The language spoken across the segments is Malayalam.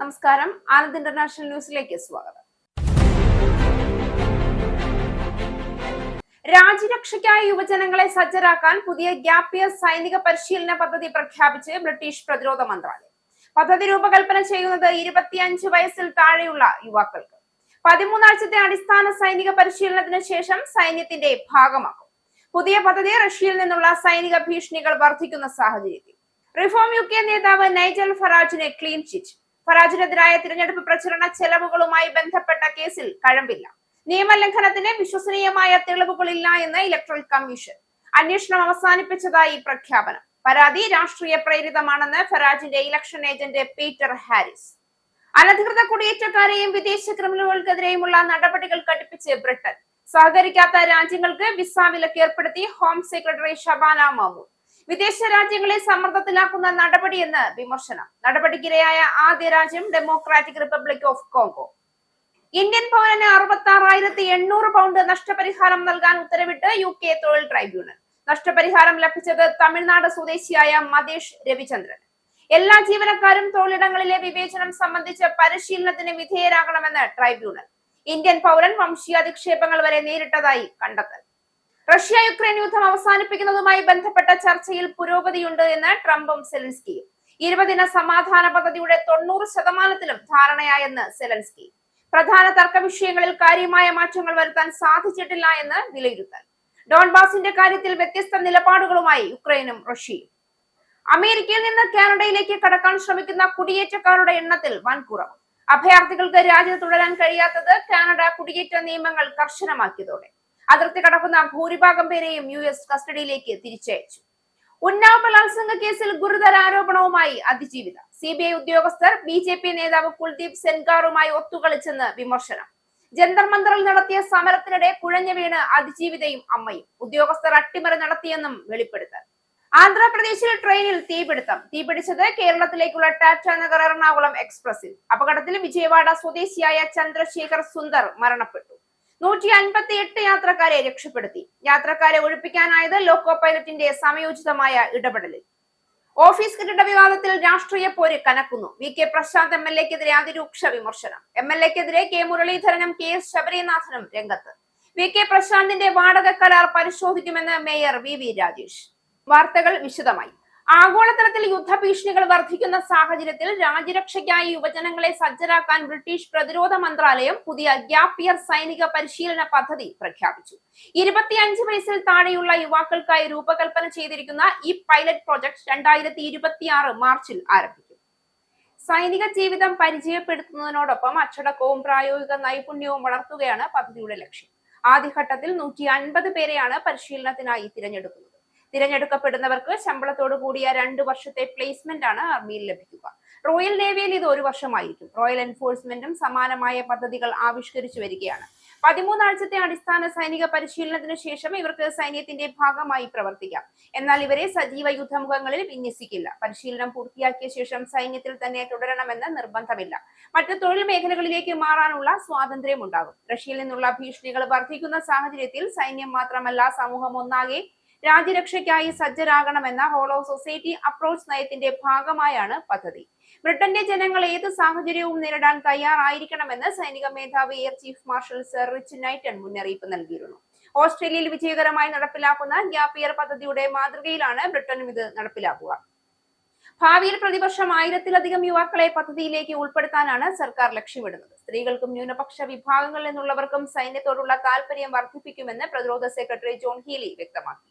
നമസ്കാരം. ആനന്ദ് ഇന്റർനാഷണൽ ന്യൂസിലേക്ക് സ്വാഗതം. രാജ്യരക്ഷയ്ക്കായി യുവജനങ്ങളെ സജ്ജരാക്കാൻ പുതിയ ഗ്യാപ് ഇയർ സൈനിക പരിശീലന പദ്ധതി പ്രഖ്യാപിച്ച് ബ്രിട്ടീഷ് പ്രതിരോധ മന്ത്രാലയം. പദ്ധതി രൂപകൽപ്പന ചെയ്യുന്നത് 25 വയസ്സിൽ താഴെയുള്ള യുവാക്കൾക്ക് 13 ആഴ്ചത്തെ അടിസ്ഥാന സൈനിക പരിശീലനത്തിന് ശേഷം സൈന്യത്തിന്റെ ഭാഗമാക്കും. പുതിയ പദ്ധതി റഷ്യയിൽ നിന്നുള്ള സൈനിക ഭീഷണികൾ വർദ്ധിക്കുന്ന സാഹചര്യത്തിൽ റിഫോം UK നേതാവ് നൈജൽ ഫറാജിനെ ക്ലീൻ ചിറ്റ്. ഫറാജിനെതിരായ തിരഞ്ഞെടുപ്പ് പ്രചരണ ചെലവുകളുമായി ബന്ധപ്പെട്ട കേസിൽ കഴമ്പില്ല. നിയമലംഘനത്തിന് വിശ്വസനീയമായ തെളിവുകളില്ല എന്ന് ഇലക്ട്രൽ കമ്മീഷൻ. അന്വേഷണം അവസാനിപ്പിച്ചതായി പ്രഖ്യാപനം. പരാതി രാഷ്ട്രീയ പ്രേരിതമാണെന്ന് ഫറാജിന്റെ ഇലക്ഷൻ ഏജന്റ് പീറ്റർ ഹാരിസ്. അനധികൃത കുടിയേറ്റക്കാരെയും വിദേശ ക്രിമിനലുകൾക്കെതിരെയുമുള്ള നടപടികൾ കടുപ്പിച്ച് ബ്രിട്ടൻ. സഹകരിക്കാത്ത രാജ്യങ്ങൾക്ക് വിസ വിലക്ക് ഏർപ്പെടുത്തി ഹോം സെക്രട്ടറി ഷബാന മഹ്മൂദ്. വിദേശ രാജ്യങ്ങളെ സമ്മർദ്ദത്തിലാക്കുന്ന നടപടിയെന്ന് വിമർശനം. നടപടിക്കിരയായ ആദ്യ രാജ്യം democratic republic of Congo. Indian പൗരന് 66,800 പൗണ്ട് നഷ്ടപരിഹാരം നൽകാൻ ഉത്തരവിട്ട് UK തൊഴിൽ ട്രൈബ്യൂണൽ. നഷ്ടപരിഹാരം ലഭിച്ചത് തമിഴ്നാട് സ്വദേശിയായ മതേഷ് രവിചന്ദ്രൻ. എല്ലാ ജീവനക്കാരും തൊഴിലിടങ്ങളിലെ വിവേചനം സംബന്ധിച്ച് പരിശീലനത്തിന് വിധേയരാകണമെന്ന് ട്രൈബ്യൂണൽ. ഇന്ത്യൻ പൗരൻ വംശീയാധിക്ഷേപങ്ങൾ വരെ നേരിട്ടതായി കണ്ടെത്തൽ. റഷ്യ യുക്രൈൻ യുദ്ധം അവസാനിപ്പിക്കുന്നതുമായി ബന്ധപ്പെട്ട ചർച്ചയിൽ പുരോഗതിയുണ്ട് എന്ന് ട്രംപും സെലൻസ്കിയും. 20 ദിന സമാധാന പദ്ധതിയുടെ 90% ധാരണയായെന്ന് സെലൻസ്കി. പ്രധാന തർക്ക വിഷയങ്ങളിൽ കാര്യമായ മാറ്റങ്ങൾ വരുത്താൻ സാധിച്ചിട്ടില്ല എന്ന് വിലയിരുത്തൽ. ഡോൺബാസിന്റെ കാര്യത്തിൽ വ്യത്യസ്ത നിലപാടുകളുമായി യുക്രൈനും റഷ്യയും. അമേരിക്കയിൽ നിന്ന് കാനഡയിലേക്ക് കടക്കാൻ ശ്രമിക്കുന്ന കുടിയേറ്റക്കാരുടെ എണ്ണത്തിൽ വൻ കുറവ്. അഭയാർത്ഥികൾക്ക് രാജ്യത്ത് തുടരാൻ കഴിയാത്തത് കാനഡ കുടിയേറ്റ നിയമങ്ങൾ കർശനമാക്കിയതോടെ അതിർത്തി കടക്കുന്ന ഭൂരിഭാഗം പേരെയും US കസ്റ്റഡിയിലേക്ക് തിരിച്ചയച്ചു. ഉന്നാവ് ബലാത്സംഗ കേസിൽ ഗുരുതര ആരോപണവുമായി അതിജീവിത. CBI ഉദ്യോഗസ്ഥർ BJP നേതാവ് കുൽദീപ് സെൻഗാറുമായി ഒത്തുകളിച്ചെന്ന് വിമർശനം. ജന്തർ മന്ദറിൽ നടത്തിയ സമരത്തിനിടെ കുഴഞ്ഞു വീണ് അതിജീവിതയും അമ്മയും. ഉദ്യോഗസ്ഥർ അട്ടിമറി നടത്തിയെന്നും വെളിപ്പെടുത്തൽ. ആന്ധ്രാപ്രദേശിൽ ട്രെയിനിൽ തീപിടുത്തം. തീപിടിച്ചത് കേരളത്തിലേക്കുള്ള ടാറ്റ നഗർ എറണാകുളം എക്സ്പ്രസിൽ. അപകടത്തിൽ വിജയവാഡ സ്വദേശിയായ ചന്ദ്രശേഖർ സുന്ദർ മരണപ്പെട്ടു. 158 യാത്രക്കാരെ രക്ഷപ്പെടുത്തി. യാത്രക്കാരെ ഒഴിപ്പിക്കാനായത് ലോക്കോ പൈലറ്റിന്റെ സമയോചിതമായ ഇടപെടലിൽ. ഓഫീസ് കെട്ടിട വിവാദത്തിൽ രാഷ്ട്രീയ പോര് കനക്കുന്നു. VK പ്രശാന്ത് MLA-ക്കെതിരെ അതിരൂക്ഷ വിമർശനം. MLA-ക്കെതിരെ K മുരളീധരനും KS ശബരിനാഥനും രംഗത്ത്. VK പ്രശാന്തിന്റെ വാടക കരാർ പരിശോധിക്കുമെന്ന് മേയർ VV രാജേഷ്. വാർത്തകൾ വിശദമായി. ആഗോളതലത്തിൽ യുദ്ധഭീഷണികൾ വർദ്ധിക്കുന്ന സാഹചര്യത്തിൽ രാജ്യരക്ഷയ്ക്കായി യുവജനങ്ങളെ സജ്ജരാക്കാൻ ബ്രിട്ടീഷ് പ്രതിരോധ മന്ത്രാലയം പുതിയ ഗ്യാപ് ഇയർ സൈനിക പരിശീലന പദ്ധതി പ്രഖ്യാപിച്ചു. 25 വയസ്സിൽ താഴെയുള്ള യുവാക്കൾക്കായി രൂപകൽപ്പന ചെയ്തിരിക്കുന്ന ഈ പൈലറ്റ് പ്രോജക്ട് 2026 മാർച്ചിൽ ആരംഭിക്കും. സൈനിക ജീവിതം പരിചയപ്പെടുത്തുന്നതിനോടൊപ്പം അച്ചടക്കവും പ്രായോഗിക നൈപുണ്യവും വളർത്തുകയാണ് പദ്ധതിയുടെ ലക്ഷ്യം. ആദ്യഘട്ടത്തിൽ 150 പേരെയാണ് പരിശീലനത്തിനായി തിരഞ്ഞെടുക്കുന്നത്. തിരഞ്ഞെടുക്കപ്പെടുന്നവർക്ക് ശമ്പളത്തോടു കൂടിയ 2 വർഷത്തെ പ്ലേസ്മെന്റ് ആണ് ആർമിയിൽ ലഭിക്കുക. റോയൽ നേവിയിൽ ഇത് 1 വർഷമായിരിക്കും. റോയൽ എൻഫോഴ്സ്മെന്റും സമാനമായ പദ്ധതികൾ ആവിഷ്കരിച്ചു വരികയാണ്. 13 ആഴ്ചത്തെ അടിസ്ഥാന സൈനിക പരിശീലനത്തിന് ശേഷം ഇവർക്ക് സൈന്യത്തിന്റെ ഭാഗമായി പ്രവർത്തിക്കാം. എന്നാൽ ഇവരെ സജീവ യുദ്ധമുഖങ്ങളിൽ വിന്യസിക്കില്ല. പരിശീലനം പൂർത്തിയാക്കിയ ശേഷം സൈന്യത്തിൽ തന്നെ തുടരണമെന്ന് നിർബന്ധമില്ല. മറ്റ് തൊഴിൽ മേഖലകളിലേക്ക് മാറാനുള്ള സ്വാതന്ത്ര്യം ഉണ്ടാകും. റഷ്യയിൽ നിന്നുള്ള ഭീഷണികൾ വർദ്ധിക്കുന്ന സാഹചര്യത്തിൽ സൈന്യം മാത്രമല്ല സമൂഹം ഒന്നാകെ രാജ്യരക്ഷയ്ക്കായി സജ്ജരാകണമെന്ന ഹോൾ ഓഫ് സൊസൈറ്റി അപ്രോച്ച് നയത്തിന്റെ ഭാഗമായാണ് പദ്ധതി. ബ്രിട്ടന്റെ ജനങ്ങൾ ഏത് സാഹചര്യവും നേരിടാൻ തയ്യാറായിരിക്കണമെന്ന് സൈനിക മേധാവി air chief marshal sir Rich Knighton മുന്നറിയിപ്പ് നൽകിയിരുന്നു. ഓസ്ട്രേലിയയിൽ വിജയകരമായി നടപ്പിലാക്കുന്ന ഗ്യാപ് ഇയർ പദ്ധതിയുടെ മാതൃകയിലാണ് ബ്രിട്ടനും ഇത് നടപ്പിലാക്കുക. ഭാവിയിൽ പ്രതിവർഷം 1000-ലധികം യുവാക്കളെ പദ്ധതിയിലേക്ക് ഉൾപ്പെടുത്താനാണ് സർക്കാർ ലക്ഷ്യമിടുന്നത്. സ്ത്രീകൾക്കും ന്യൂനപക്ഷ വിഭാഗങ്ങളിൽ നിന്നുള്ളവർക്കും സൈന്യത്തോടുള്ള താല്പര്യം വർദ്ധിപ്പിക്കുമെന്ന് പ്രതിരോധ സെക്രട്ടറി ജോൺ ഹീലി വ്യക്തമാക്കി.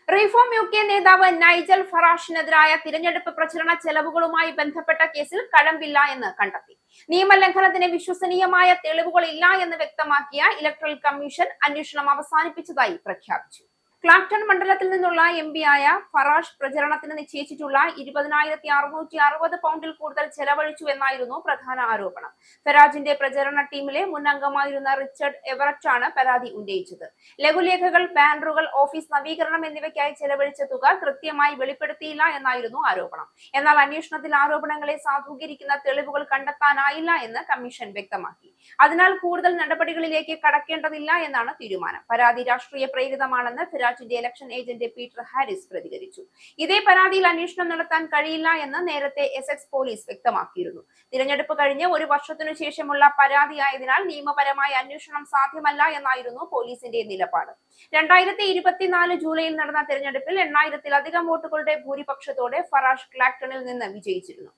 റിഫോം UK നേതാവ് നൈജൽ ഫറാഷിനെതിരായ തിരഞ്ഞെടുപ്പ് പ്രചരണ ചെലവുകളുമായി ബന്ധപ്പെട്ട കേസിൽ കഴമ്പില്ല എന്ന് കണ്ടെത്തി. നിയമലംഘനത്തിന് വിശ്വസനീയമായ തെളിവുകളില്ല എന്ന് വ്യക്തമാക്കിയ ഇലക്ട്രൽ കമ്മീഷൻ അന്വേഷണം അവസാനിപ്പിച്ചതായി പ്രഖ്യാപിച്ചു. ക്ലാക്ടൺ മണ്ഡലത്തിൽ നിന്നുള്ള MP-യായ ഫറാഷ് പ്രചരണത്തിന് നിശ്ചയിച്ചിട്ടുള്ള 20,660 പൗണ്ടിൽ കൂടുതൽ ചെലവഴിച്ചു എന്നായിരുന്നു പ്രധാന ആരോപണം. ഫറാജിന്റെ പ്രചരണ ടീമിലെ മുൻ അംഗമായിരുന്ന റിച്ചർഡ് എവററ്റ് ആണ് പരാതി ഉന്നയിച്ചത്. ലഘുലേഖകൾ, ബാനറുകൾ, ഓഫീസ് നവീകരണം എന്നിവയ്ക്കായി ചെലവഴിച്ച തുക കൃത്യമായി വെളിപ്പെടുത്തിയില്ല എന്നായിരുന്നു ആരോപണം. എന്നാൽ അന്വേഷണത്തിൽ ആരോപണങ്ങളെ സാധൂകരിക്കുന്ന തെളിവുകൾ കണ്ടെത്താനായില്ല എന്ന് കമ്മീഷൻ വ്യക്തമാക്കി. അതിനാൽ കൂടുതൽ നടപടികളിലേക്ക് കടക്കേണ്ടതില്ല എന്നാണ് തീരുമാനം. പരാതി രാഷ്ട്രീയ പ്രേരിതമാണെന്ന് ഫിറാറ്റിന്റെ ഇലക്ഷൻ ഏജന്റ് പീറ്റർ ഹാരിസ് പ്രതികരിച്ചു. ഇതേ പരാതിയിൽ അന്വേഷണം നടത്താൻ കഴിയില്ല എന്ന് നേരത്തെ എസെക്സ് പോലീസ് വ്യക്തമാക്കിയിരുന്നു. തിരഞ്ഞെടുപ്പ് കഴിഞ്ഞ് ഒരു വർഷത്തിനു ശേഷമുള്ള പരാതിയായതിനാൽ നിയമപരമായ അന്വേഷണം സാധ്യമല്ല എന്നായിരുന്നു പോലീസിന്റെ നിലപാട്. 2024 ജൂലൈയിൽ നടന്ന തെരഞ്ഞെടുപ്പിൽ 8,000-ലധികം വോട്ടുകളുടെ ഭൂരിപക്ഷത്തോടെ ഫറാഷ് ക്ലാക്ടണിൽ നിന്ന് വിജയിച്ചിരുന്നു.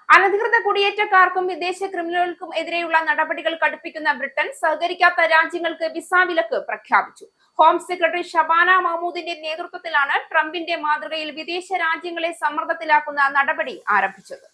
അനധികൃത കുടിയേറ്റക്കാർക്കും വിദേശ ക്രിമിനലുകൾക്കും എതിരെയുള്ള നടപടികൾ കടുപ്പിക്കുന്ന ബ്രിട്ടൻ സഹകരിക്കാത്ത രാജ്യങ്ങൾക്ക് വിസ വിലക്ക് പ്രഖ്യാപിച്ചു. ഹോം സെക്രട്ടറി ഷബാന മഹ്മൂദിന്റെ നേതൃത്വത്തിലാണ് ട്രംപിന്റെ മാതൃകയിൽ വിദേശ രാജ്യങ്ങളെ സമ്മർദ്ദത്തിലാക്കുന്ന നടപടി ആരംഭിച്ചത്.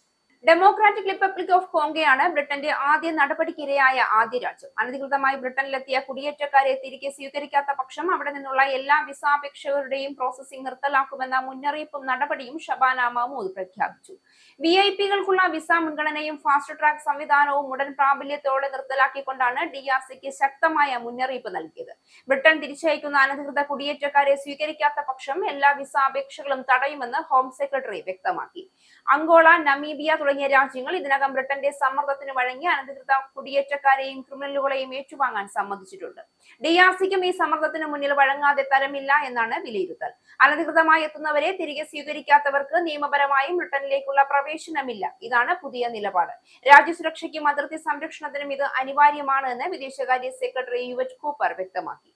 ഡെമോക്രാറ്റിക് റിപ്പബ്ലിക് ഓഫ് കോങ്കോയാണ് ബ്രിട്ടന്റെ ആദ്യ നടപടിക്കിരയായ ആദ്യ രാജ്യം. അനധികൃതമായി ബ്രിട്ടനിലെത്തിയ കുടിയേറ്റക്കാരെ തിരികെ സ്വീകരിക്കാത്ത പക്ഷം അവിടെ നിന്നുള്ള എല്ലാ വിസാപേക്ഷകരുടെയും പ്രോസസിംഗ് നിർത്തലാക്കുമെന്ന മുന്നറിയിപ്പും നടപടിയും ഷബാന മഹ്മൂദ് പ്രഖ്യാപിച്ചു. VIP-കൾക്കുള്ള വിസ മുൻഗണനയും ഫാസ്റ്റ് ട്രാക്ക് സംവിധാനവും ഉടൻ പ്രാബല്യത്തോടെ നിർത്തലാക്കിക്കൊണ്ടാണ് DRCക്ക് ശക്തമായ മുന്നറിയിപ്പ് നൽകിയത്. ബ്രിട്ടൻ തിരിച്ചയക്കുന്ന അനധികൃത കുടിയേറ്റക്കാരെ സ്വീകരിക്കാത്ത പക്ഷം എല്ലാ വിസ അപേക്ഷകളും തടയുമെന്ന് ഹോം സെക്രട്ടറി വ്യക്തമാക്കി. അങ്കോള, നമീബിയ തുടങ്ങിയ രാജ്യങ്ങൾ ഇതിനകം ബ്രിട്ടന്റെ സമ്മർദ്ദത്തിന് വഴങ്ങി അനധികൃത കുടിയേറ്റക്കാരെയും ക്രിമിനലുകളെയും ഏറ്റുവാങ്ങാൻ സമ്മതിച്ചിട്ടുണ്ട്. DRCക്കും ഈ സമ്മർദ്ദത്തിന് മുന്നിൽ വഴങ്ങാതെ തരമില്ല എന്നാണ് വിലയിരുത്തൽ. അനധികൃതമായി എത്തുന്നവരെ തിരികെ സ്വീകരിക്കാത്തവർക്ക് നിയമപരമായും ബ്രിട്ടനിലേക്കുള്ള പ്രവേശനമില്ല. ഇതാണ് പുതിയ നിലപാട്. രാജ്യസുരക്ഷയ്ക്കും അതിർത്തി സംരക്ഷണത്തിനും ഇത് അനിവാര്യമാണ് എന്ന് വിദേശകാര്യ സെക്രട്ടറി യുവറ്റ് കൂപ്പർ വ്യക്തമാക്കി.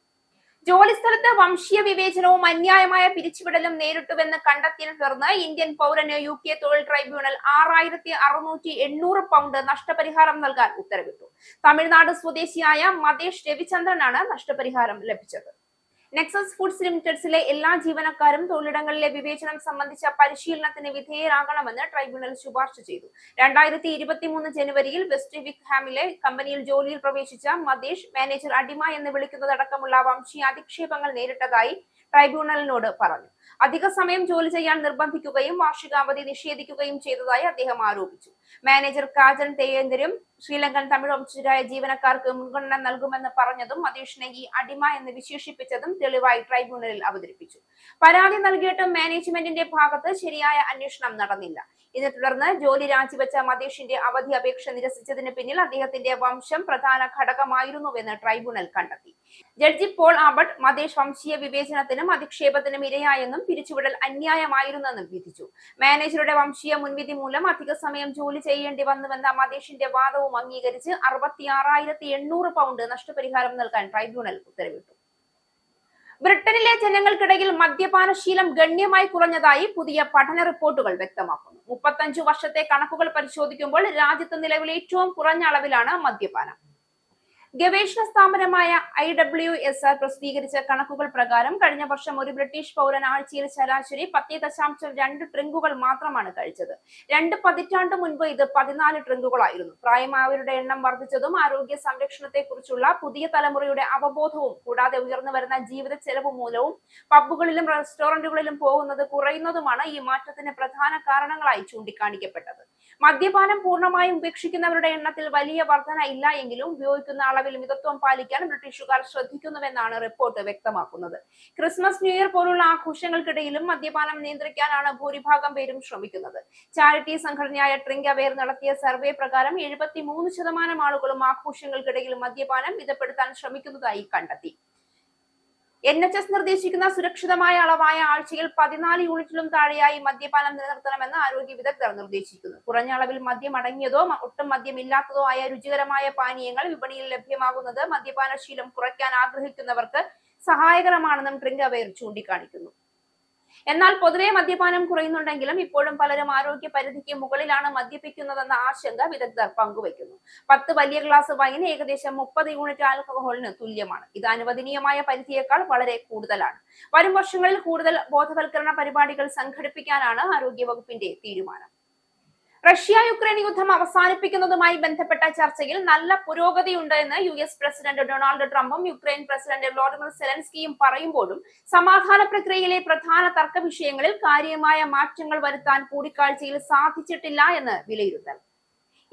ജോലിസ്ഥലത്ത് വംശീയ വിവേചനവും അന്യായമായ പിരിച്ചുവിടലും നേരിട്ടുവെന്ന് കണ്ടെത്തിയതിനെ തുടർന്ന് ഇന്ത്യൻ പൗരന് UK തൊഴിൽ ട്രൈബ്യൂണൽ 6,680 പൗണ്ട് നഷ്ടപരിഹാരം നൽകാൻ ഉത്തരവിട്ടു. തമിഴ്നാട് സ്വദേശിയായ മതേഷ് രവിചന്ദ്രനാണ് നഷ്ടപരിഹാരം ലഭിച്ചത്. നെക്സസ് ഫുഡ്സ് ലിമിറ്റഡ്സിലെ എല്ലാ ജീവനക്കാരും തൊഴിലിടങ്ങളിലെ വിവേചനം സംബന്ധിച്ച പരിശീലനത്തിന് വിധേയരാകണമെന്ന് ട്രൈബ്യൂണൽ ശുപാർശ ചെയ്തു. 2023 ജനുവരിയിൽ വെസ്റ്റ് വിക്ക്ഹാമിലെ കമ്പനിയിൽ ജോലിയിൽ പ്രവേശിച്ച മതേഷ് മാനേജർ അടിമ എന്ന് വിളിക്കുന്നതടക്കമുള്ള വംശീയ അധിക്ഷേപങ്ങൾ നേരിട്ടതായി ട്രൈബ്യൂണലിനോട് പറഞ്ഞു. അധിക സമയം ജോലി ചെയ്യാൻ നിർബന്ധിക്കുകയും വാർഷികാവധി നിഷേധിക്കുകയും ചെയ്തതായി അദ്ദേഹം ആരോപിച്ചു. മാനേജർ കാജൻ തേയേന്ദ്രും ശ്രീലങ്കൻ തമിഴ് വംശജരായ ജീവനക്കാർക്ക് മുൻഗണന നൽകുമെന്ന് പറഞ്ഞതും മതേഷിനെ ഈ അടിമ എന്ന് വിശേഷിപ്പിച്ചതും തെളിവായി ട്രൈബ്യൂണലിൽ അവതരിപ്പിച്ചു. പരാതി നൽകിയിട്ടും മാനേജ്മെന്റിന്റെ ഭാഗത്ത് ശരിയായ അന്വേഷണം നടന്നില്ല. ഇതേ തുടർന്ന് ജോലി രാജിവെച്ച മതേഷിന്റെ അവധി അപേക്ഷ നിരസിച്ചതിന് പിന്നിൽ അദ്ദേഹത്തിന്റെ വംശം പ്രധാന ഘടകമായിരുന്നുവെന്ന് ട്രൈബ്യൂണൽ കണ്ടെത്തി. ജഡ്ജി പോൾ ആബട്ട് മതേഷ് വംശീയ വിവേചനത്തിനും അധിക്ഷേപത്തിനും ഇരയായെന്നും പിരിച്ചുവിടൽ അന്യായമായിരുന്നെന്നും വിധിച്ചു. മാനേജറുടെ വംശീയ മുൻവിധി മൂലം അധിക സമയം ജോലി ചെയ്യേണ്ടി വന്നുവെന്ന മതേഷിന്റെ വാദവും അംഗീകരിച്ച് 66,800 പൗണ്ട് നഷ്ടപരിഹാരം നൽകാൻ ട്രൈബ്യൂണൽ ഉത്തരവിട്ടു. ബ്രിട്ടനിലെ ജനങ്ങൾക്കിടയിൽ മദ്യപാനശീലം ഗണ്യമായി കുറഞ്ഞതായി പുതിയ പഠന റിപ്പോർട്ടുകൾ വ്യക്തമാക്കുന്നു. 35 വർഷത്തെ കണക്കുകൾ പരിശോധിക്കുമ്പോൾ രാജ്യത്ത് നിലവിൽ ഏറ്റവും കുറഞ്ഞ അളവിലാണ് മദ്യപാനം. ഗവേഷണ സ്ഥാപനമായ IWSR പ്രസിദ്ധീകരിച്ച കണക്കുകൾ പ്രകാരം കഴിഞ്ഞ വർഷം ഒരു ബ്രിട്ടീഷ് പൗരൻ ആഴ്ചയിൽ ശരാശരി 10.2 ഡ്രിങ്കുകൾ മാത്രമാണ് കഴിച്ചത്. 2 പതിറ്റാണ്ട് മുൻപ് ഇത് 14 ഡ്രിങ്കുകളായിരുന്നു. പ്രായമായവരുടെ എണ്ണം വർദ്ധിച്ചതും ആരോഗ്യ സംരക്ഷണത്തെ കുറിച്ചുള്ള പുതിയ തലമുറയുടെ അവബോധവും കൂടാതെ ഉയർന്നു വരുന്ന ജീവിത ചെലവ് മൂലവും പബ്ബുകളിലും റെസ്റ്റോറന്റുകളിലും പോകുന്നത് കുറയുന്നതുമാണ് ഈ മാറ്റത്തിന് പ്രധാന കാരണങ്ങളായി ചൂണ്ടിക്കാണിക്കപ്പെട്ടത്. മദ്യപാനം പൂർണ്ണമായും ഉപേക്ഷിക്കുന്നവരുടെ എണ്ണത്തിൽ വലിയ വർധന ഇല്ല എങ്കിലും ഉപയോഗിക്കുന്ന അളവിൽ മിതത്വം പാലിക്കാൻ ബ്രിട്ടീഷുകാർ ശ്രദ്ധിക്കുന്നുവെന്നാണ് റിപ്പോർട്ട് വ്യക്തമാക്കുന്നത്. ക്രിസ്മസ്, ന്യൂ ഇയർ പോലുള്ള ആഘോഷങ്ങൾക്കിടയിലും മദ്യപാനം നിയന്ത്രിക്കാനാണ് ഭൂരിഭാഗം പേരും ശ്രമിക്കുന്നത്. ചാരിറ്റി സംഘടനയായ ഡ്രിങ്ക് അവെയർ നടത്തിയ സർവേ പ്രകാരം 73% ആളുകളും ആഘോഷങ്ങൾക്കിടയിൽ മദ്യപാനം മിതപ്പെടുത്താൻ ശ്രമിക്കുന്നതായി കണ്ടെത്തി. NHS നിർദ്ദേശിക്കുന്ന സുരക്ഷിതമായ അളവായ ആഴ്ചയിൽ 14 യൂണിറ്റിലും താഴെയായി മദ്യപാനം നിലനിർത്തണമെന്ന് ആരോഗ്യ വിദഗ്ധർ നിർദ്ദേശിക്കുന്നു. കുറഞ്ഞ അളവിൽ മദ്യം അടങ്ങിയതോ ഒട്ടും മദ്യമില്ലാത്തതോ ആയ രുചികരമായ പാനീയങ്ങൾ വിപണിയിൽ ലഭ്യമാകുന്നത് മദ്യപാനശീലം കുറയ്ക്കാൻ ആഗ്രഹിക്കുന്നവർക്ക് സഹായകരമാണെന്നും ഡ്രിങ്ക് അവെയർ ചൂണ്ടിക്കാണിക്കുന്നു. എന്നാൽ പൊതുവെ മദ്യപാനം കുറയുന്നുണ്ടെങ്കിലും ഇപ്പോഴും പലരും ആരോഗ്യ പരിധിക്ക് മുകളിലാണ് മദ്യപിക്കുന്നതെന്ന ആശങ്ക വിദഗ്ധർ പങ്കുവയ്ക്കുന്നു. 10 വലിയ ഗ്ലാസ് വൈൻ ഏകദേശം 30 യൂണിറ്റ് ആൽക്കഹോളിന് തുല്യമാണ്. ഇത് അനുവദനീയമായ പരിധിയേക്കാൾ വളരെ കൂടുതലാണ്. വരും വർഷങ്ങളിൽ കൂടുതൽ ബോധവൽക്കരണ പരിപാടികൾ സംഘടിപ്പിക്കാനാണ് ആരോഗ്യവകുപ്പിന്റെ തീരുമാനം. റഷ്യ യുക്രൈൻ യുദ്ധം അവസാനിപ്പിക്കുന്നതുമായി ബന്ധപ്പെട്ട ചർച്ചയിൽ നല്ല പുരോഗതിയുണ്ട് എന്ന് US പ്രസിഡന്റ് ഡൊണാൾഡ് ട്രംപും യുക്രൈൻ പ്രസിഡന്റ് വ്ളാഡിമിർ സെലൻസ്കിയും പറയുമ്പോഴും സമാധാന പ്രക്രിയയിലെ പ്രധാന തർക്ക വിഷയങ്ങളിൽ കാര്യമായ മാറ്റങ്ങൾ വരുത്താൻ കൂടിക്കാഴ്ചയിൽ സാധിച്ചിട്ടില്ല എന്ന് വിലയിരുത്തൽ.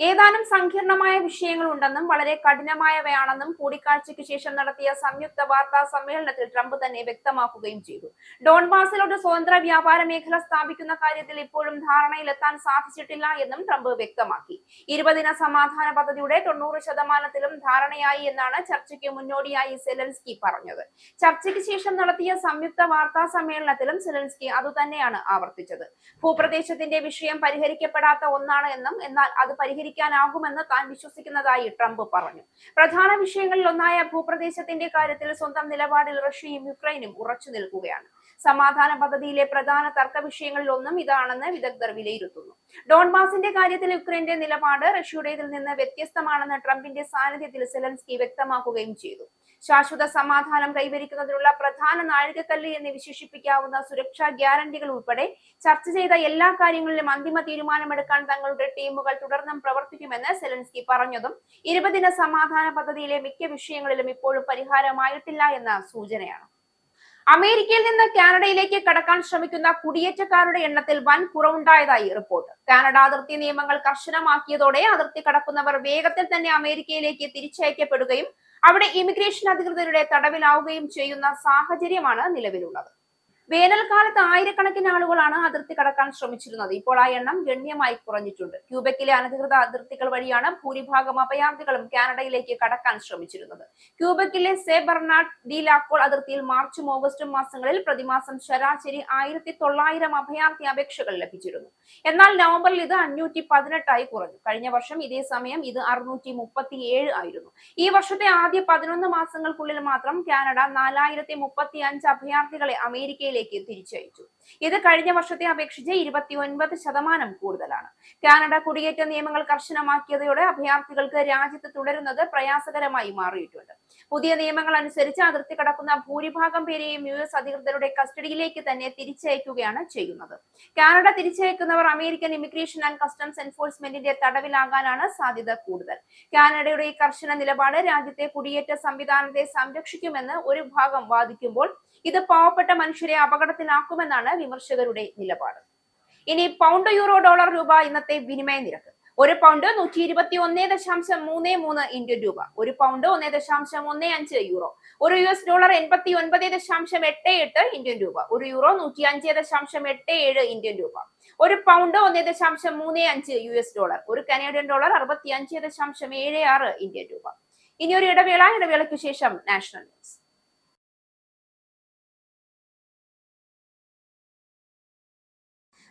ഏതാനും സങ്കീർണമായ വിഷയങ്ങളുണ്ടെന്നും വളരെ കഠിനമായവയാണെന്നും കൂടിക്കാഴ്ചയ്ക്ക് ശേഷം നടത്തിയ സംയുക്ത വാർത്താ സമ്മേളനത്തിൽ ട്രംപ് തന്നെ വ്യക്തമാക്കുകയും ചെയ്തു. ഡോൺബാസിൽ ഒരു സ്വതന്ത്ര വ്യാപാര മേഖല സ്ഥാപിക്കുന്ന കാര്യത്തിൽ ഇപ്പോഴും ധാരണയിലെത്താൻ സാധിച്ചിട്ടില്ല എന്നും ട്രംപ് വ്യക്തമാക്കി. 20 ദിന സമാധാന പദ്ധതിയുടെ 90% ധാരണയായി എന്നാണ് ചർച്ചയ്ക്ക് മുന്നോടിയായി സെലൻസ്കി പറഞ്ഞത്. ചർച്ചയ്ക്ക് ശേഷം നടത്തിയ സംയുക്ത വാർത്താ സമ്മേളനത്തിലും സെലൻസ്കി അതുതന്നെയാണ് ആവർത്തിച്ചത്. ഭൂപ്രദേശത്തിന്റെ വിഷയം പരിഹരിക്കപ്പെടാത്ത ഒന്നാണ് എന്നും എന്നാൽ അത് പരിഹരിക്കാനാകുമെന്ന് താൻ വിശ്വസിക്കുന്നതായി ട്രംപ് പറഞ്ഞു. പ്രധാന വിഷയങ്ങളിൽ ഒന്നായ ഭൂപ്രദേശത്തിന്റെ കാര്യത്തിൽ സ്വന്തം നിലപാടിൽ റഷ്യയും യുക്രൈനും ഉറച്ചു നിൽക്കുകയാണ്. സമാധാന പദ്ധതിയിലെ പ്രധാന തർക്ക വിഷയങ്ങളിൽ ഒന്നും ഇതാണെന്ന് വിദഗ്ധർ വിലയിരുത്തുന്നു. ഡോൺബാസിന്റെ കാര്യത്തിൽ യുക്രൈന്റെ നിലപാട് റഷ്യയുടേതിൽ നിന്ന് വ്യത്യസ്തമാണെന്ന് ട്രംപിന്റെ സാന്നിധ്യത്തിൽ സെലൻസ്കി വ്യക്തമാക്കുകയും ചെയ്തു. ശാശ്വത സമാധാനം കൈവരിക്കുന്നതിനുള്ള പ്രധാന നാഴികക്കല്ല് എന്ന് വിശേഷിപ്പിക്കാവുന്ന സുരക്ഷാ ഗ്യാരണ്ടികൾ ഉൾപ്പെടെ ചർച്ച ചെയ്ത എല്ലാ കാര്യങ്ങളിലും അന്തിമ തീരുമാനമെടുക്കാൻ തങ്ങളുടെ ടീമുകൾ തുടർന്നും പ്രവർത്തിക്കുമെന്ന് സെലൻസ്കി പറഞ്ഞതും 20 ദിന സമാധാന പദ്ധതിയിലെ മിക്ക വിഷയങ്ങളിലും ഇപ്പോഴും പരിഹാരമായിട്ടില്ല എന്ന സൂചനയാണ്. അമേരിക്കയിൽ നിന്ന് കാനഡയിലേക്ക് കടക്കാൻ ശ്രമിക്കുന്ന കുടിയേറ്റക്കാരുടെ എണ്ണത്തിൽ വൻ കുറവുണ്ടായതായി റിപ്പോർട്ട്. കാനഡ അതിർത്തി നിയമങ്ങൾ കർശനമാക്കിയതോടെ അതിർത്തി കടക്കുന്നവർ വേഗത്തിൽ തന്നെ അമേരിക്കയിലേക്ക് തിരിച്ചയക്കപ്പെടുകയും അവിടെ ഇമിഗ്രേഷൻ അധികൃതരുടെ തടവിലാവുകയും ചെയ്യുന്ന സാഹചര്യമാണ് നിലവിലുള്ളത്. വേനൽക്കാലത്ത് ആയിരക്കണക്കിന് ആളുകളാണ് അതിർത്തി കടക്കാൻ ശ്രമിച്ചിരുന്നത്. ഇപ്പോൾ ആ എണ്ണം ഗണ്യമായി കുറഞ്ഞിട്ടുണ്ട്. ക്യൂബക്കിലെ അനധികൃത അതിർത്തികൾ വഴിയാണ് ഭൂരിഭാഗം അഭയാർത്ഥികളും കാനഡയിലേക്ക് കടക്കാൻ ശ്രമിച്ചിരുന്നത്. ക്യൂബക്കിലെ സെ ബെർണാഡ് ഡി ലാക്കോൾ അതിർത്തിയിൽ മാർച്ചും ഓഗസ്റ്റും മാസങ്ങളിൽ പ്രതിമാസം ശരാശരി 1900 അഭയാർത്ഥി അപേക്ഷകൾ ലഭിച്ചിരുന്നു. എന്നാൽ നവംബറിൽ ഇത് 518 കുറഞ്ഞു. കഴിഞ്ഞ വർഷം ഇതേ സമയം ഇത് 637 ആയിരുന്നു. ഈ വർഷത്തെ ആദ്യ 11 മാസങ്ങൾക്കുള്ളിൽ മാത്രം കാനഡ 4035 അഭയാർത്ഥികളെ അമേരിക്കയിലേക്ക് തിരിച്ചയച്ചു. ഇത് കഴിഞ്ഞ വർഷത്തെ അപേക്ഷിച്ച് 29% കൂടുതലാണ്. കാനഡ കുടിയേറ്റ നിയമങ്ങൾ കർശനമാക്കിയതോടെ അഭയാർത്ഥികൾക്ക് രാജ്യത്ത് തുടരുന്നത് പ്രയാസകരമായി മാറിയിട്ടുണ്ട്. പുതിയ നിയമങ്ങൾ അനുസരിച്ച് അതിർത്തി കടക്കുന്ന ഭൂരിഭാഗം പേരെയും US അധികൃതരുടെ കസ്റ്റഡിയിലേക്ക് തന്നെ തിരിച്ചയക്കുകയാണ് ചെയ്യുന്നത്. കാനഡ തിരിച്ചയക്കുന്നവർ അമേരിക്കൻ ഇമിഗ്രേഷൻ ആൻഡ് കസ്റ്റംസ് എൻഫോഴ്സ്മെന്റിന്റെ തടവിലാകാനാണ് സാധ്യത കൂടുതൽ. കാനഡയുടെ ഈ കർശന നിലപാട് രാജ്യത്തെ കുടിയേറ്റ സംവിധാനത്തെ സംരക്ഷിക്കുമെന്ന് ഒരു ഭാഗം വാദിക്കുമ്പോൾ ഇത് പാവപ്പെട്ട മനുഷ്യരെ അപകടത്തിലാക്കുമെന്നാണ് വിമർശകരുടെ നിലപാട്. ഇനി പൗണ്ട്, യൂറോ, ഡോളർ, രൂപ ഇന്നത്തെ വിനിമയ നിരക്ക്. ഒരു പൗണ്ട് 121.33 ഇന്ത്യൻ രൂപ, ഒരു പൗണ്ട് 1.15 യൂറോ, ഒരു US ഡോളർ 89.88 ഇന്ത്യൻ രൂപ, ഒരു യൂറോ 105.87 ഇന്ത്യൻ രൂപ, ഒരു പൗണ്ട് 1.35 US ഡോളർ, ഒരു കനേഡിയൻ ഡോളർ 65.76 ഇന്ത്യൻ രൂപ. ഇനി ഒരു ഇടവേളയ്ക്ക് ശേഷം നാഷണൽ ന്യൂസ്.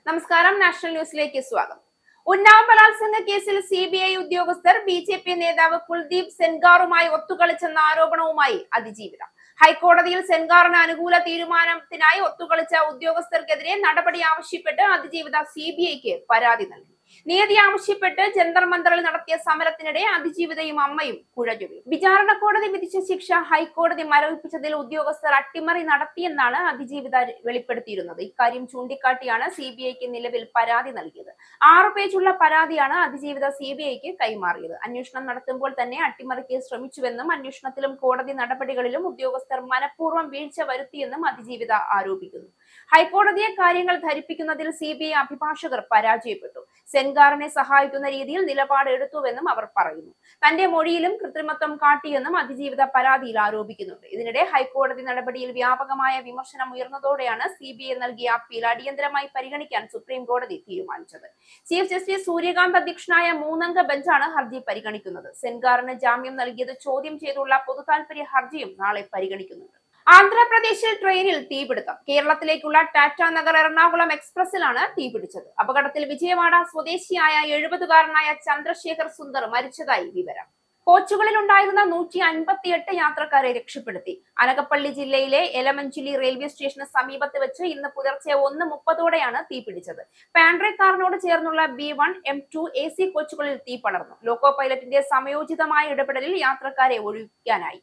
നമസ്കാരം, നാഷണൽ ന്യൂസിലേക്ക് സ്വാഗതം. ഉന്നാവ് ബലാത്സംഗ കേസിൽ CBI ഉദ്യോഗസ്ഥർ BJP നേതാവ് കുൽദീപ് സെൻഗാറുമായി ഒത്തുകളിച്ചെന്ന ആരോപണവുമായി അതിജീവിത. ഹൈക്കോടതിയിൽ സെൻഗാറിന് അനുകൂല തീരുമാനത്തിനായി ഒത്തുകളിച്ച ഉദ്യോഗസ്ഥർക്കെതിരെ നടപടി ആവശ്യപ്പെട്ട് അതിജീവിത CBIക്ക് പരാതി നൽകി. നീതി ആവശ്യപ്പെട്ട് ജന്തർ മന്ദറിൽ നടത്തിയ സമരത്തിനിടെ അതിജീവിതയും അമ്മയും കുഴഞ്ഞു വീണു. വിചാരണ കോടതി വിധിച്ച ശിക്ഷ ഹൈക്കോടതി മരവിപ്പിച്ചതിൽ ഉദ്യോഗസ്ഥർ അട്ടിമറി നടത്തിയെന്നാണ് അതിജീവിത വെളിപ്പെടുത്തിയിരുന്നത്. ഇക്കാര്യം ചൂണ്ടിക്കാട്ടിയാണ് CBIക്ക് നിലവിൽ പരാതി നൽകിയത്. 6 പേജുള്ള പരാതിയാണ് അതിജീവിത CBIക്ക് കൈമാറിയത്. അന്വേഷണം നടത്തുമ്പോൾ തന്നെ അട്ടിമറിക്ക് ശ്രമിച്ചുവെന്നും അന്വേഷണത്തിലും കോടതി നടപടികളിലും ഉദ്യോഗസ്ഥർ മനഃപൂർവ്വം വീഴ്ച വരുത്തിയെന്നും അതിജീവിത ആരോപിക്കുന്നു. ഹൈക്കോടതിയെ കാര്യങ്ങൾ ധരിപ്പിക്കുന്നതിൽ CBI അഭിഭാഷകർ പരാജയപ്പെട്ടു. സെൻഗാറിനെ സഹായിക്കുന്ന രീതിയിൽ നിലപാട് എടുത്തുവെന്നും അവർ പറയുന്നു. തന്റെ മൊഴിയിലും കൃത്രിമത്വം കാട്ടിയെന്നും അതിജീവിത പരാതിയിൽ ആരോപിക്കുന്നുണ്ട്. ഇതിനിടെ ഹൈക്കോടതി നടപടിയിൽ വ്യാപകമായ വിമർശനം ഉയർന്നതോടെയാണ് CBI നൽകിയ അപ്പീൽ അടിയന്തരമായി പരിഗണിക്കാൻ സുപ്രീം കോടതി തീരുമാനിച്ചത്. ചീഫ് ജസ്റ്റിസ് സൂര്യകാന്ത് അധ്യക്ഷനായ 3-അംഗ ബെഞ്ചാണ് ഹർജി പരിഗണിക്കുന്നത്. സെൻഗാറിന് ജാമ്യം നൽകിയത് ചോദ്യം ചെയ്തുള്ള പൊതുതാൽപര്യ ഹർജിയും നാളെ പരിഗണിക്കുന്നുണ്ട്. ആന്ധ്രാപ്രദേശിൽ ട്രെയിനിൽ തീപിടുത്തം. കേരളത്തിലേക്കുള്ള ടാറ്റ നഗർ എറണാകുളം എക്സ്പ്രസിലാണ് തീപിടിച്ചത്. അപകടത്തിൽ വിജയവാഡ സ്വദേശിയായ 70-കാരനായ ചന്ദ്രശേഖർ സുന്ദർ മരിച്ചതായി വിവരം. കോച്ചുകളിൽ ഉണ്ടായിരുന്ന 158 യാത്രക്കാരെ രക്ഷപ്പെടുത്തി. അനകപ്പള്ളി ജില്ലയിലെ എലമഞ്ചിലി റെയിൽവേ സ്റ്റേഷന് സമീപത്ത് വെച്ച് ഇന്ന് പുലർച്ചെ 1:30 തീപിടിച്ചത്. പാൻഡ്രെ കാറിനോട് ചേർന്നുള്ള B1, M2 AC കോച്ചുകളിൽ തീ പടർന്നു. ലോക്കോ പൈലറ്റിന്റെ സമയോചിതമായ ഇടപെടലിൽ യാത്രക്കാരെ ഒഴിക്കാനായി.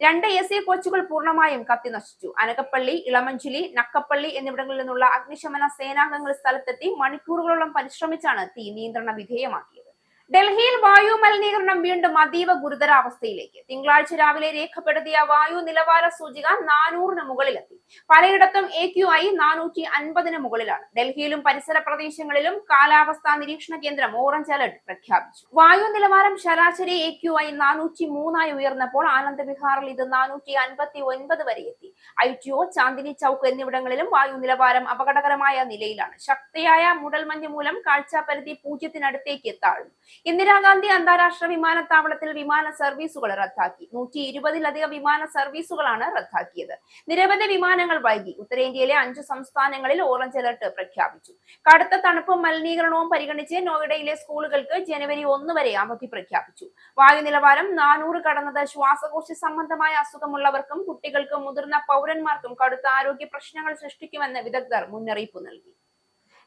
2 AC കോച്ചുകൾ പൂർണ്ണമായും കത്തി നശിച്ചു. അനകപ്പള്ളി, ഇളമഞ്ചിലി, നക്കപ്പള്ളി എന്നിവിടങ്ങളിൽ നിന്നുള്ള അഗ്നിശമന സേനാംഗങ്ങൾ സ്ഥലത്തെത്തി മണിക്കൂറുകളോളം പരിശ്രമിച്ചാണ് തീ നിയന്ത്രണ വിധേയമാക്കിയത്. ഡൽഹിയിൽ വായു മലിനീകരണം വീണ്ടും അതീവ ഗുരുതരാവസ്ഥയിലേക്ക്. തിങ്കളാഴ്ച രാവിലെ രേഖപ്പെടുത്തിയ വായു നിലവാര സൂചിക 400-ന് മുകളിലെത്തി. പലയിടത്തും AQI 450-ന് മുകളിലാണ്. ഡൽഹിയിലും പരിസര പ്രദേശങ്ങളിലും കാലാവസ്ഥാ നിരീക്ഷണ കേന്ദ്രം ഓറഞ്ച് അലർട്ട് പ്രഖ്യാപിച്ചു. വായു നിലവാരം ശരാശരി AQI 403 ഉയർന്നപ്പോൾ ആനന്ദ് വിഹാറിൽ ഇത് 459 വരെ എത്തി. ITO, ചാന്ദിനി ചൌക്ക് എന്നിവിടങ്ങളിലും വായു നിലവാരം അപകടകരമായ നിലയിലാണ്. ശക്തിയായ മൂടൽമഞ്ഞ് മൂലം കാഴ്ചാപരിധി 0-നടുത്തേക്ക് താഴ്ന്നു. ഇന്ദിരാഗാന്ധി അന്താരാഷ്ട്ര വിമാനത്താവളത്തിൽ വിമാന സർവീസുകൾ റദ്ദാക്കി. 120-ലധികം വിമാന സർവീസുകളാണ് റദ്ദാക്കിയത്. നിരവധി വിമാനങ്ങൾ വൈകി. ഉത്തരേന്ത്യയിലെ 5 സംസ്ഥാനങ്ങളിൽ ഓറഞ്ച് അലർട്ട് പ്രഖ്യാപിച്ചു. കടുത്ത തണുപ്പും മലിനീകരണവും പരിഗണിച്ച് നോയിഡയിലെ സ്കൂളുകൾക്ക് ജനുവരി 1 വരെ അവധി പ്രഖ്യാപിച്ചു. വായു നിലവാരം 400 കടന്നത് ശ്വാസകോശ സംബന്ധമായ അസുഖമുള്ളവർക്കും കുട്ടികൾക്കും മുതിർന്ന പൗരന്മാർക്കും കടുത്ത ആരോഗ്യ പ്രശ്നങ്ങൾ സൃഷ്ടിക്കുമെന്ന് വിദഗ്ധർ മുന്നറിയിപ്പ് നൽകി.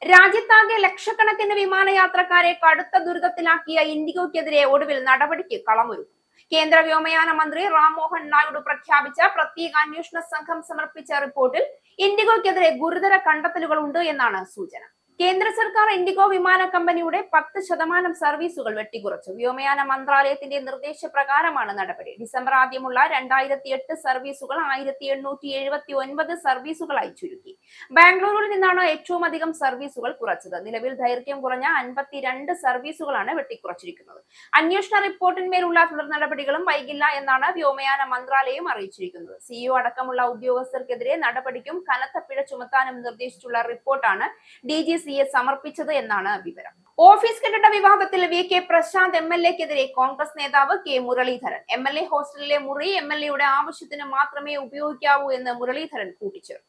രാജ്യത്താകെ ലക്ഷക്കണക്കിന് വിമാനയാത്രക്കാരെ കടുത്ത ദുരിതത്തിലാക്കിയ ഇൻഡിഗോയ്ക്കെതിരെ ഒടുവിൽ നടപടിക്ക് കളമൊരുക്കും. കേന്ദ്ര വ്യോമയാന മന്ത്രി റാം മോഹൻ നായിഡു പ്രഖ്യാപിച്ച പ്രത്യേക അന്വേഷണ സംഘം സമർപ്പിച്ച റിപ്പോർട്ടിൽ ഇൻഡിഗോയ്ക്കെതിരെ ഗുരുതര കണ്ടെത്തലുകൾ ഉണ്ട് എന്നാണ് സൂചന. കേന്ദ്ര സർക്കാർ ഇൻഡിഗോ വിമാന കമ്പനിയുടെ 10% സർവീസുകൾ വെട്ടിക്കുറച്ചു. വ്യോമയാന മന്ത്രാലയത്തിന്റെ നിർദ്ദേശപ്രകാരമാണ് നടപടി. ഡിസംബർ ആദ്യമുള്ള 2008 സർവീസുകൾ 1879 സർവീസുകളായി ചുരുക്കി. ബാംഗ്ലൂരിൽ നിന്നാണ് ഏറ്റവും അധികം സർവീസുകൾ കുറച്ചത്. നിലവിൽ ദൈർഘ്യം കുറഞ്ഞ 52 സർവീസുകളാണ് വെട്ടിക്കുറച്ചിരിക്കുന്നത്. അന്വേഷണ റിപ്പോർട്ടിന്മേലുള്ള തുടർ നടപടികളും വൈകില്ല എന്നാണ് വ്യോമയാന മന്ത്രാലയം അറിയിച്ചിരിക്കുന്നത്. CEO അടക്കമുള്ള ഉദ്യോഗസ്ഥർക്കെതിരെ നടപടിക്കും കനത്ത പിഴ ചുമത്താനും നിർദ്ദേശിച്ചുള്ള റിപ്പോർട്ടാണ് DGCA സമർപ്പിച്ചത് എന്നാണ് വിവരം. ഓഫീസ് കെട്ടിട വിവാദത്തിൽ VK പ്രശാന്ത് MLA-ക്കെതിരെ കോൺഗ്രസ് നേതാവ് K മുരളീധരൻ. MLA ഹോസ്റ്റലിലെ മുറി MLA-യുടെ ആവശ്യത്തിന് മാത്രമേ ഉപയോഗിക്കാവൂ എന്ന് മുരളീധരൻ കൂട്ടിച്ചേർത്തു.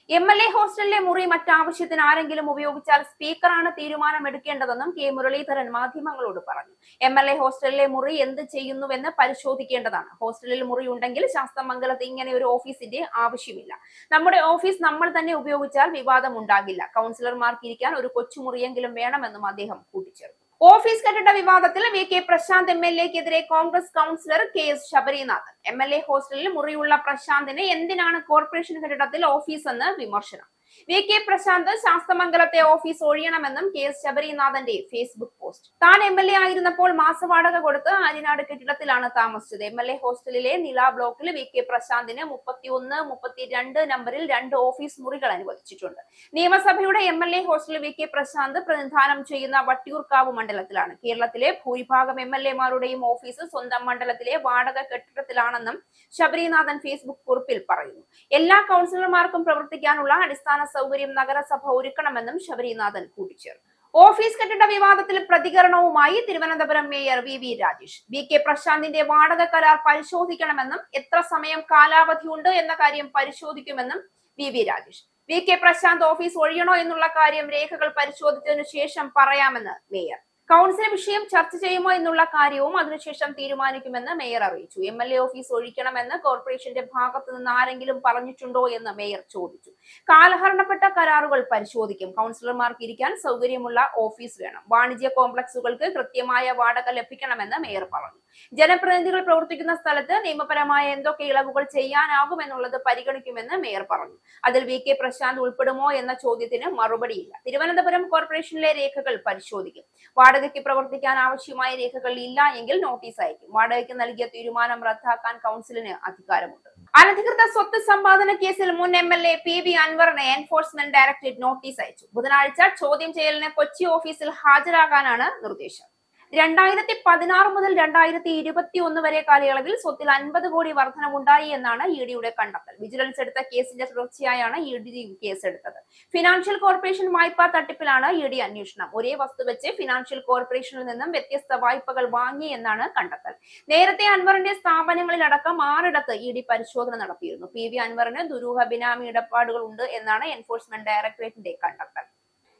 MLA ഹോസ്റ്റലിലെ മുറി മറ്റാവശ്യത്തിന് ആരെങ്കിലും ഉപയോഗിച്ചാൽ സ്പീക്കറാണ് തീരുമാനമെടുക്കേണ്ടതെന്നും K മുരളീധരൻ മാധ്യമങ്ങളോട് പറഞ്ഞു. MLA ഹോസ്റ്റലിലെ മുറി എന്ത് ചെയ്യുന്നുവെന്ന് പരിശോധിക്കേണ്ടതാണ്. ഹോസ്റ്റലിൽ മുറി ഉണ്ടെങ്കിൽ ശാസ്തമംഗലത്ത് ഇങ്ങനെ ഒരു ഓഫീസിന്റെ ആവശ്യമില്ല. നമ്മുടെ ഓഫീസ് നമ്മൾ തന്നെ ഉപയോഗിച്ചാൽ വിവാദം ഉണ്ടാകില്ല. കൗൺസിലർമാർക്ക് ഇരിക്കാൻ ഒരു കൊച്ചുമുറിയെങ്കിലും വേണമെന്നും അദ്ദേഹം കൂട്ടിച്ചേർത്തു. ഓഫീസ് കെട്ടിട വിവാദത്തിൽ VK പ്രശാന്ത് MLA-ക്കെതിരെ Congress councillor KS Sabarinathan. MLA ഹോസ്റ്റലിൽ മുറിയുള്ള പ്രശാന്തിന് എന്തിനാണ് കോർപ്പറേഷൻ കെട്ടിടത്തിൽ ഓഫീസ് എന്ന് വിമർശനം. VK പ്രശാന്ത് ശാസ്തമംഗലത്തെ ഓഫീസ് ഒഴിയണമെന്നും KS ശബരിനാഥന്റെ ഫേസ്ബുക്ക് പോസ്റ്റ്. താൻ MLA ആയിരുന്നപ്പോൾ മാസവാടക കൊടുത്ത് ആര്യനാട് കെട്ടിടത്തിലാണ് താമസിച്ചത്. MLA ഹോസ്റ്റലിലെ നില ബ്ലോക്കിൽ VK പ്രശാന്തിന് 31, 32 നമ്പറിൽ 2 ഓഫീസ് മുറികൾ അനുവദിച്ചിട്ടുണ്ട്. നിയമസഭയുടെ MLA ഹോസ്റ്റലിൽ VK പ്രശാന്ത് പ്രതിനിധാനം ചെയ്യുന്ന വട്ടിയൂർക്കാവ് മണ്ഡലത്തിലാണ്. കേരളത്തിലെ ഭൂരിഭാഗം MLA-മാരുടെയും ഓഫീസ് സ്വന്തം മണ്ഡലത്തിലെ വാടക കെട്ടിടത്തിലാണെന്നും ശബരിനാഥൻ ഫേസ്ബുക്ക് കുറിപ്പിൽ പറയുന്നു. എല്ലാ കൗൺസിലർമാർക്കും പ്രവർത്തിക്കാനുള്ള അടിസ്ഥാന സൗകര്യം നഗരസഭ ഒരുക്കണമെന്നും ശബരിനാഥൻ കൂട്ടിച്ചേർത്തു. ഓഫീസ് കെട്ടിട വിവാദത്തിൽ പ്രതികരണവുമായി Thiruvananthapuram mayor VV Rajesh. VK പ്രശാന്തിന്റെ വാടക കരാർ പരിശോധിക്കണമെന്നും എത്ര സമയം കാലാവധിയുണ്ട് എന്ന കാര്യം പരിശോധിക്കുമെന്നും VV Rajesh. VK Prashant office ഒഴിയണോ എന്നുള്ള കാര്യം രേഖകൾ പരിശോധിച്ചതിനു ശേഷം പറയാമെന്ന് മേയർ. കൗൺസിൽ വിഷയം ചർച്ച ചെയ്യുമോ എന്നുള്ള കാര്യവും അതിനുശേഷം തീരുമാനിക്കുമെന്ന് മേയർ അറിയിച്ചു. MLA ഓഫീസ് ഒഴിക്കണമെന്ന് കോർപ്പറേഷന്റെ ഭാഗത്തു നിന്ന് ആരെങ്കിലും പറഞ്ഞിട്ടുണ്ടോ എന്ന് മേയർ ചോദിച്ചു. കാലഹരണപ്പെട്ട കരാറുകൾ പരിശോധിക്കും. കൗൺസിലർമാർക്ക് ഇരിക്കാൻ സൗകര്യമുള്ള ഓഫീസ് വേണം. വാണിജ്യ കോംപ്ലക്സുകൾക്ക് കൃത്യമായ വാടക ലഭിക്കണമെന്ന് മേയർ പറഞ്ഞു. ജനപ്രതിനിധികൾ പ്രവർത്തിക്കുന്ന സ്ഥലത്ത് നിയമപരമായ എന്തൊക്കെ ഇളവുകൾ ചെയ്യാനാകുമെന്നുള്ളത് പരിഗണിക്കുമെന്ന് മേയർ പറഞ്ഞു. അതിൽ VK പ്രശാന്ത് ഉൾപ്പെടുമോ എന്ന ചോദ്യത്തിന് മറുപടിയില്ല. തിരുവനന്തപുരം കോർപ്പറേഷനിലെ രേഖകൾ പരിശോധിക്കും. വാടകയ്ക്ക് പ്രവർത്തിക്കാൻ ആവശ്യമായ രേഖകൾ ഇല്ല എങ്കിൽ നോട്ടീസ് അയക്കും. വാടകയ്ക്ക് നൽകിയ തീരുമാനം റദ്ദാക്കാൻ കൗൺസിലിന് അധികാരമുണ്ട്. അനധികൃത സ്വത്ത് സമ്പാദന കേസിൽ മുൻ MLA PV അൻവറിനെ എൻഫോഴ്സ്മെന്റ് ഡയറക്ടറേറ്റ് നോട്ടീസ് അയച്ചു. ബുധനാഴ്ച ചോദ്യം ചെയ്യലിന് കൊച്ചി ഓഫീസിൽ ഹാജരാകാനാണ് നിർദ്ദേശം. 2016 മുതൽ 2021 വരെ കാലയളവിൽ സ്വത്തിൽ 50 കോടി വർധനവുണ്ടായി എന്നാണ് EDയുടെ കണ്ടെത്തൽ. വിജിലൻസ് എടുത്ത കേസിന്റെ തുടർച്ചയായാണ് ED കേസെടുത്തത്. ഫിനാൻഷ്യൽ കോർപ്പറേഷൻ വായ്പാ തട്ടിപ്പിലാണ് ED അന്വേഷണം. ഒരേ വസ്തു വെച്ച് ഫിനാൻഷ്യൽ കോർപ്പറേഷനിൽ നിന്നും വ്യത്യസ്ത വായ്പകൾ വാങ്ങി എന്നാണ് കണ്ടെത്തൽ. നേരത്തെ അൻവറിന്റെ സ്ഥാപനങ്ങളിലടക്കം 6 ഇടത്ത് ED പരിശോധന നടത്തിയിരുന്നു. PV അൻവറിന് ദുരൂഹ ബിനാമി ഇടപാടുകൾ ഉണ്ട് എന്നാണ് എൻഫോഴ്സ്മെന്റ് ഡയറക്ടറേറ്റിന്റെ കണ്ടെത്തൽ.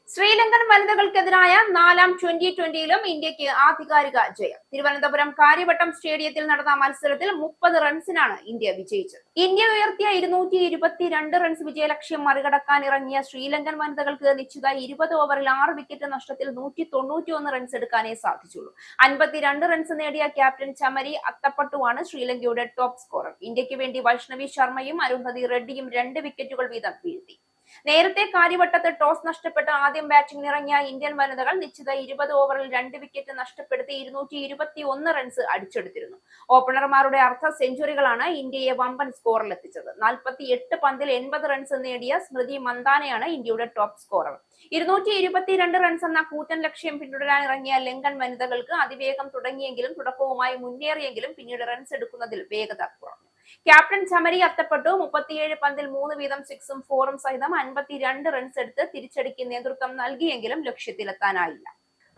ശ്രീലങ്കൻ വനിതകൾക്കെതിരായ 4ാം 2020-ലും ഇന്ത്യക്ക് ആധികാരിക ജയം. തിരുവനന്തപുരം കാര്യവട്ടം സ്റ്റേഡിയത്തിൽ നടന്ന മത്സരത്തിൽ 30 റൺസിനാണ് ഇന്ത്യ വിജയിച്ചത്. ഇന്ത്യ ഉയർത്തിയ 222 റൺസ് വിജയലക്ഷ്യം മറികടക്കാൻ ഇറങ്ങിയ ശ്രീലങ്കൻ വനിതകൾക്ക് നിശ്ചിത 20 ഓവറിൽ 6 വിക്കറ്റ് നഷ്ടത്തിൽ 191 റൺസ് എടുക്കാനേ സാധിച്ചുള്ളൂ. 52 റൺസ് നേടിയ ക്യാപ്റ്റൻ ചമരി അത്തപ്പട്ടുവാണ് ശ്രീലങ്കയുടെ ടോപ്പ് സ്കോറർ. ഇന്ത്യക്ക് വേണ്ടി വൈഷ്ണവി ശർമ്മയും അരുന്ധതി റെഡ്ഡിയും 2 വിക്കറ്റുകൾ വീതം വീഴ്ത്തി. നേരത്തെ കാര്യവട്ടത്ത് ടോസ് നഷ്ടപ്പെട്ട് ആദ്യം ബാറ്റിംഗിന് ഇറങ്ങിയ ഇന്ത്യൻ വനിതകൾ നിശ്ചിത 20 ഓവറിൽ 2 വിക്കറ്റ് നഷ്ടപ്പെടുത്തി 221 റൺസ് അടിച്ചെടുത്തിരുന്നു. ഓപ്പണർമാരുടെ അർദ്ധ സെഞ്ചുറികളാണ് ഇന്ത്യയെ വമ്പൻ സ്കോറിലെത്തിച്ചത്. 48 പന്തിൽ 80 റൺസ് നേടിയ സ്മൃതി മന്ദാനയാണ് ഇന്ത്യയുടെ ടോപ്പ് സ്കോറർ. 222 റൺസ് എന്ന കൂറ്റൻ ലക്ഷ്യം പിന്തുടരാൻ ഇറങ്ങിയ ലങ്കൻ വനിതകൾക്ക് അതിവേഗം തുടങ്ങിയെങ്കിലും തുടക്കവുമായി മുന്നേറിയെങ്കിലും പിന്നീട് റൺസ് എടുക്കുന്നതിൽ വേഗത കുറഞ്ഞു. ക്യാപ്റ്റൻ ചമരി അത്തപ്പെട്ടു. 37 പന്തിൽ 3 വീതം 6ഉം 4ഉം സഹിതം 52 റൺസ് എടുത്ത് തിരിച്ചടിക്ക് നേതൃത്വം നൽകിയെങ്കിലും ലക്ഷ്യത്തിലെത്താനായില്ല.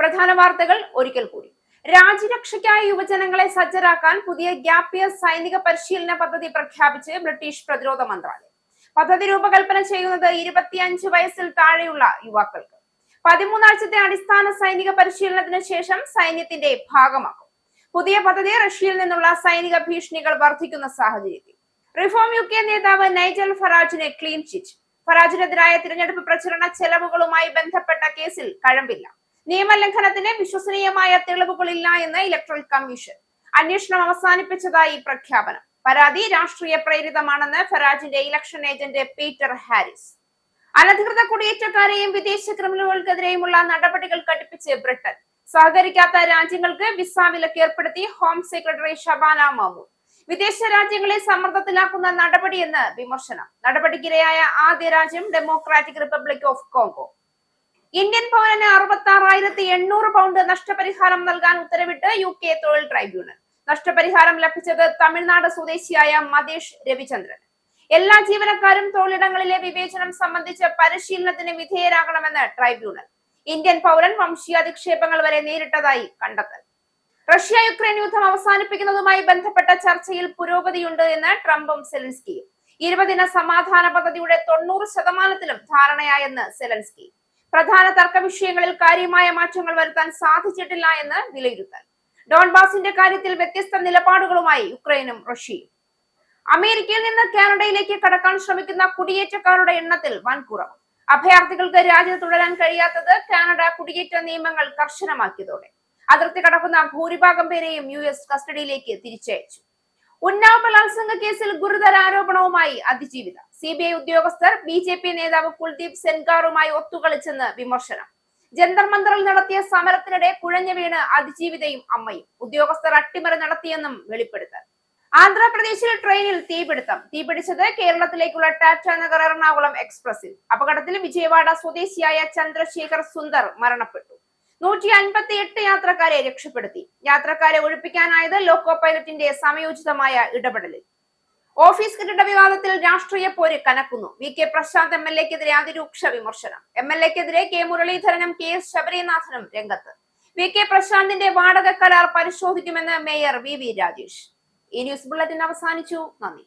പ്രധാന വാർത്തകൾ ഒരിക്കൽ കൂടി. രാജ്യരക്ഷയ്ക്കായി യുവജനങ്ങളെ സജ്ജരാക്കാൻ പുതിയ ഗ്യാപ് ഇയർ സൈനിക പരിശീലന പദ്ധതി പ്രഖ്യാപിച്ച് ബ്രിട്ടീഷ് പ്രതിരോധ മന്ത്രാലയം. പദ്ധതി രൂപകൽപ്പന ചെയ്യുന്നത് 25 വയസ്സിൽ താഴെയുള്ള യുവാക്കൾക്ക്. 13 ആഴ്ചത്തെ അടിസ്ഥാന സൈനിക പരിശീലനത്തിന് ശേഷം സൈന്യത്തിന്റെ ഭാഗമാക്കും. പുതിയ പദ്ധതി റഷ്യയിൽ നിന്നുള്ള സൈനിക ഭീഷണികൾ വർദ്ധിക്കുന്ന സാഹചര്യത്തിൽ റിഫോം UK നേതാവ് നൈജൽ ഫറാജിനെ ക്ലീൻ ചിറ്റ്. ഫറാജിനെതിരായ തിരഞ്ഞെടുപ്പ് പ്രചരണ ചെലവുകളുമായി ബന്ധപ്പെട്ട കേസിൽ കഴമ്പില്ല. നിയമലംഘനത്തിന് വിശ്വസനീയമായ തെളിവുകളില്ല എന്ന് ഇലക്ട്രൽ കമ്മീഷൻ. അന്വേഷണം അവസാനിപ്പിച്ചതായി പ്രഖ്യാപനം. പരാതി രാഷ്ട്രീയ പ്രേരിതമാണെന്ന് ഫറാജിന്റെ ഇലക്ഷൻ ഏജന്റ് പീറ്റർ ഹാരിസ്. അനധികൃത കുടിയേറ്റക്കാരെയും വിദേശ ക്രിമിനലുകൾക്കെതിരെയുമുള്ള നടപടികൾ കടുപ്പിച്ച് ബ്രിട്ടൻ. സഹകരിക്കാത്ത രാജ്യങ്ങൾക്ക് വിസ വിലക്ക് ഏർപ്പെടുത്തി ഹോം സെക്രട്ടറി ഷബാന മഹ്മൂദ്. വിദേശ രാജ്യങ്ങളെ സമ്മർദ്ദത്തിലാക്കുന്ന നടപടിയെന്ന് വിമർശനം. നടപടിക്കിരയായ ആദ്യ രാജ്യം democratic republic of Congo. Indian പൗരന് 66,800 പൗണ്ട് നഷ്ടപരിഹാരം നൽകാൻ ഉത്തരവിട്ട് UK തൊഴിൽ ട്രൈബ്യൂണൽ. നഷ്ടപരിഹാരം ലഭിച്ചത് തമിഴ്നാട് സ്വദേശിയായ മതേഷ് രവിചന്ദ്രൻ. എല്ലാ ജീവനക്കാരും തൊഴിലിടങ്ങളിലെ വിവേചനം സംബന്ധിച്ച് പരിശീലനത്തിന് വിധേയരാകണമെന്ന് ട്രൈബ്യൂണൽ. ഇന്ത്യൻ പൗരൻ വംശീയാധിക്ഷേപങ്ങൾ വരെ നേരിട്ടതായി കണ്ടെത്തൽ. റഷ്യ യുക്രൈൻ യുദ്ധം അവസാനിപ്പിക്കുന്നതുമായി ബന്ധപ്പെട്ട ചർച്ചയിൽ പുരോഗതിയുണ്ട് എന്ന് ട്രംപും സെലൻസ്കിയും. 20 ദിന സമാധാന പദ്ധതിയുടെ 90% ധാരണയായെന്ന് സെലൻസ്കി. പ്രധാന തർക്ക വിഷയങ്ങളിൽ കാര്യമായ മാറ്റങ്ങൾ വരുത്താൻ സാധിച്ചിട്ടില്ല എന്ന് വിലയിരുത്തൽ. ഡോൺബാസിന്റെ കാര്യത്തിൽ വ്യത്യസ്ത നിലപാടുകളുമായി യുക്രൈനും റഷ്യയും. അമേരിക്കയിൽ നിന്ന് കാനഡയിലേക്ക് കടക്കാൻ ശ്രമിക്കുന്ന കുടിയേറ്റക്കാരുടെ എണ്ണത്തിൽ വൻ കുറവ്. അഭയാർത്ഥികൾക്ക് രാജ്യത്ത് തുടരാൻ കഴിയാത്തത് കാനഡ കുടിയേറ്റ നിയമങ്ങൾ കർശനമാക്കിയതോടെ. അതിർത്തി കടക്കുന്ന ഭൂരിഭാഗം പേരെയും US കസ്റ്റഡിയിലേക്ക് തിരിച്ചയച്ചു. ഉന്നാവ് ബലാത്സംഗ കേസിൽ ഗുരുതര ആരോപണവുമായി അതിജീവിത. CBI ഉദ്യോഗസ്ഥർ BJP നേതാവ് കുൽദീപ് സെൻഗാറുമായി ഒത്തുകളിച്ചെന്ന് വിമർശനം. ജന്തർ മന്ദറിൽ നടത്തിയ സമരത്തിനിടെ കുഴഞ്ഞു വീണ് അതിജീവിതയും അമ്മയും. ഉദ്യോഗസ്ഥർ അട്ടിമറി നടത്തിയെന്നും വെളിപ്പെടുത്തൽ. ആന്ധ്രാപ്രദേശിൽ ട്രെയിനിൽ തീപിടുത്തം. തീപിടിച്ചത് കേരളത്തിലേക്കുള്ള ടാറ്റ നഗർ എറണാകുളം എക്സ്പ്രസിൽ. അപകടത്തിൽ വിജയവാഡ സ്വദേശിയായ ചന്ദ്രശേഖർ സുന്ദർ മരണപ്പെട്ടു. 158 യാത്രക്കാരെ രക്ഷപ്പെടുത്തി. യാത്രക്കാരെ ഒഴിപ്പിക്കാനായത് ലോക്കോ പൈലറ്റിന്റെ സമയോചിതമായ ഇടപെടലിൽ. ഓഫീസ് കെട്ടിട വിവാദത്തിൽ രാഷ്ട്രീയ പോര് കനക്കുന്നു. VK പ്രശാന്ത് MLA-ക്കെതിരെ അതിരൂക്ഷ വിമർശനം. MLA-ക്കെതിരെ K മുരളീധരനും KS ശബരിനാഥനും രംഗത്ത്. VK പ്രശാന്തിന്റെ വാടക കരാർ പരിശോധിക്കുമെന്ന് മേയർ VV രാജേഷ്. ഈ ന്യൂസ് ബുള്ളറ്റിൻ അവസാനിച്ചു. നന്ദി.